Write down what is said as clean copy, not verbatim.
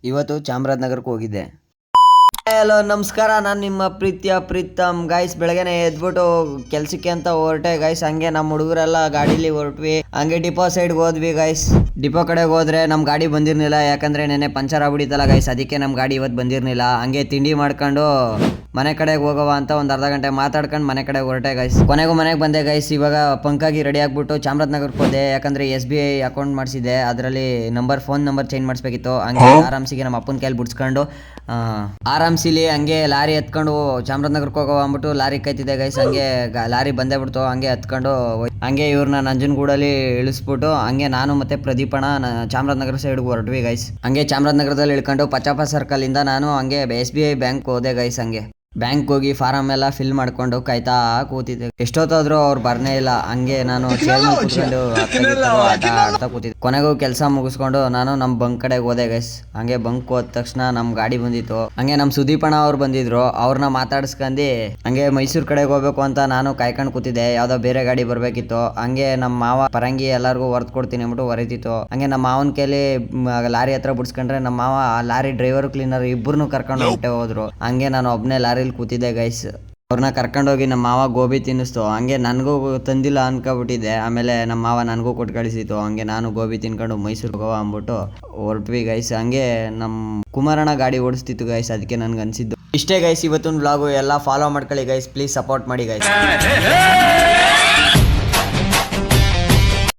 ಇವತ್ತು ಚಾಮರಾಜನಗರಕ್ಕೆ ಹೋಗಿದ್ದೆ. ಹಲೋ ನಮಸ್ಕಾರ, ನಾನು ನಿಮ್ಮ ಪ್ರೀತಿಯ ಪ್ರೀತಮ್. ಗೈಸ್ ಬೆಳಗ್ಗೆನೆ ಎದ್ಬಿಟ್ಟು ಕೆಲ್ಸಕ್ಕೆ ಅಂತ ಹೊರಟೆ ಗೈಸ್. ಹಂಗೆ ನಮ್ಮ ಹುಡುಗರೆಲ್ಲ ಗಾಡೀಲಿ ಹೊರಟ್ವಿ. ಹಂಗೆ ಡಿಪೋ ಸೈಡ್ಗೆ ಹೋದ್ವಿ ಗೈಸ್. ಡಿಪೋ ಕಡೆಗೆ ಹೋದ್ರೆ ನಮ್ಮ ಗಾಡಿ ಬಂದಿರಲಿಲ್ಲ, ಯಾಕಂದ್ರೆ ನೆನೆ ಪಂಚರ್ ಆಗ್ಬಿಟ್ಟಿತ್ತಲ್ಲ ಗೈಸ್. ಅದಕ್ಕೆ ನಮ್ಮ ಗಾಡಿ ಇವತ್ತು ಬಂದಿರಲಿಲ್ಲ. ಹಂಗೆ ತಿಂಡಿ ಮಾಡ್ಕೊಂಡು ಮನೆ ಕಡೆಗೆ ಹೋಗೋವ ಅಂತ ಒಂದು ಅರ್ಧ ಗಂಟೆ ಮಾತಾಡ್ಕೊಂಡು ಮನೆ ಕಡೆಗೆ ಹೊರಟೆ ಗೈಸ್. ಕೊನೆಗೂ ಮನೆಗೆ ಬಂದೆ ಗೈಸ್. ಇವಾಗ ಪಂಕಾಗಿ ರೆಡಿ ಆಗ್ಬಿಟ್ಟು ಚಾಮರಾಜನಗರಕ್ಕೆ ಹೋದೆ, ಯಾಕಂದ್ರೆ SBI ಅಕೌಂಟ್ ಮಾಡಿಸಿದ್ದೆ. ಅದರಲ್ಲಿ ಫೋನ್ ನಂಬರ್ ಚೇಂಜ್ ಮಾಡಿಸ್ಬೇಕಿತ್ತು. ಹಂಗೆ ಆರಾಮ್ಸಿಗೆ ನಮ್ಮ ಅಪ್ಪನ ಕೈಲಿ ಬಿಡಿಸ್ಕೊಂಡು ಆರಾಮ್ಸಿಲಿ ಹಂಗೆ ಲಾರಿ ಎತ್ಕೊಂಡು ಚಾಮರಾಜನಗರಕ್ಕೆ ಹೋಗೋ ಅಂದ್ಬಿಟ್ಟು ಲಾರಿ ಕೈತಿದ್ದೆ ಗೈಸ್. ಹಂಗೆ ಲಾರಿ ಬಂದೇ ಬಿಡ್ತು. ಹಂಗೆ ಎತ್ಕೊಂಡು ಹಂಗೆ ಇವ್ರನ್ನ ನಂಜನಗೂಡಲ್ಲಿ ಇಳಿಸ್ಬಿಟ್ಟು ಹಂಗೆ ನಾನು ಮತ್ತೆ ಪ್ರದೀಪಣ ಚಾಮರಾಜನಗರ ಸೈಡ್ಗೆ ಹೊರಟ್ವಿ ಗೈಸ್. ಹಂಗೆ ಚಾಮರಾಜನಗರದಲ್ಲಿ ಇಳ್ಕೊಂಡು ಪಚಾಪ ಸರ್ಕಲ್ ಇಂದ ನಾನು ಹಂಗೆ SBI ಬ್ಯಾಂಕ್ ಹೋದೆ ಗೈಸ್. ಹಂಗೆ ಬ್ಯಾಂಕ್ ಹೋಗಿ ಫಾರಂ ಎಲ್ಲ ಫಿಲ್ ಮಾಡ್ಕೊಂಡು ಕಾಯ್ತಾ ಕೂತಿದ್ದೆ. ಎಷ್ಟೊತ್ತಾದ್ರೂ ಅವ್ರು ಬರ್ನೇ ಇಲ್ಲ. ಹಂಗೆ ನಾನು ಚೇರ್ ಮೇಲೆ ಕೂತ್ಕೊಂಡು ಆಡ್ತಾ ಕೂತಿದ್ದೆ. ಕೊನೆಗೂ ಕೆಲಸ ಮುಗಿಸ್ಕೊಂಡು ನಾನು ನಮ್ಮ ಬಂಕ್ ಕಡೆಗೆ ಹೋದೆ ಗೈಸ್. ಹಂಗೆ ಬಂಕ್ ಹೋದ ತಕ್ಷಣ ನಮ್ಮ ಗಾಡಿ ಬಂದಿತ್ತು. ಹಂಗೆ ನಮ್ಮ ಸುದೀಪಣ್ಣ ಅವ್ರು ಬಂದಿದ್ರು. ಅವ್ರನ್ನ ಮಾತಾಡ್ಸ್ಕೊಂಡು ಹಂಗೆ ಮೈಸೂರು ಕಡೆಗೆ ಹೋಗ್ಬೇಕು ಅಂತ ನಾನು ಕಾಯ್ಕೊಂಡು ಕೂತಿದ್ದೆ. ಯಾವ್ದೋ ಬೇರೆ ಗಾಡಿ ಬರ್ಬೇಕಿತ್ತು. ಹಂಗೆ ನಮ್ಮ ಮಾವ ಪರಂಗಿ ಎಲ್ಲರಿಗೂ ಹೊರ್ದ್ ಕೊಡ್ತೀನಿ ಅಂದ್ಬಿಟ್ಟು ಹೊರತಿತ್ತು. ಹಂಗೆ ನಮ್ಮ ಮಾವನ ಕೈಲಿ ಲಾರಿ ಹತ್ರ ಬಿಡ್ಸ್ಕೊಂಡ್ರೆ ನಮ್ಮ ಮಾವ ಲಾರಿ ಡ್ರೈವರ್ ಕ್ಲೀನರ್ ಇಬ್ಬರನ್ನು ಕರ್ಕೊಂಡು ಹೊರಟೆ ಹೋದ್ರು. ಹಂಗೆ ನಾನು ಒಬ್ಬನೇ ಲಾರಿಲಿ ಕೂತಿದ್ದೆ ಗೈಸ್. ಅವ್ರನ್ನ ಕರ್ಕೊಂಡೋಗಿ ನಮ್ಮ ಮಾವ ಗೋಬಿ ತಿನ್ನಿಸ್ತು. ಹಂಗೆ ನನಗೂ ತಂದಿಲ್ಲ ಅನ್ಕೊಬಿಟ್ಟಿದ್ದೆ. ಆಮೇಲೆ ನಮ್ಮ ಮಾವ ನನಗೂ ಕೊಟ್ಟು ಕಳಿಸಿತ್ತು. ಹಂಗೆ ನಾನು ಗೋಬಿ ತಿನ್ಕೊಂಡು ಮೈಸೂರಿಗೆ ಹೋಗೋ ಅಂದ್ಬಿಟ್ಟು ಹೊರಟ್ವಿ ಗೈಸ್. ಹಂಗೆ ನಮ್ಮ ಕುಮಾರಣ್ಣ ಗಾಡಿ ಓಡಿಸ್ತಿತ್ತು ಗೈಸ್. ಅದಕ್ಕೆ ನನ್ಗೆ ಅನ್ಸಿದ್ದು ಇಷ್ಟೇ ಗೈಸ್. ಇವತ್ತಿನ ವ್ಲಾಗು ಎಲ್ಲ ಫಾಲೋ ಮಾಡ್ಕೊಳ್ಳಿ ಗೈಸ್. ಪ್ಲೀಸ್ ಸಪೋರ್ಟ್ ಮಾಡಿ ಗೈಸ್.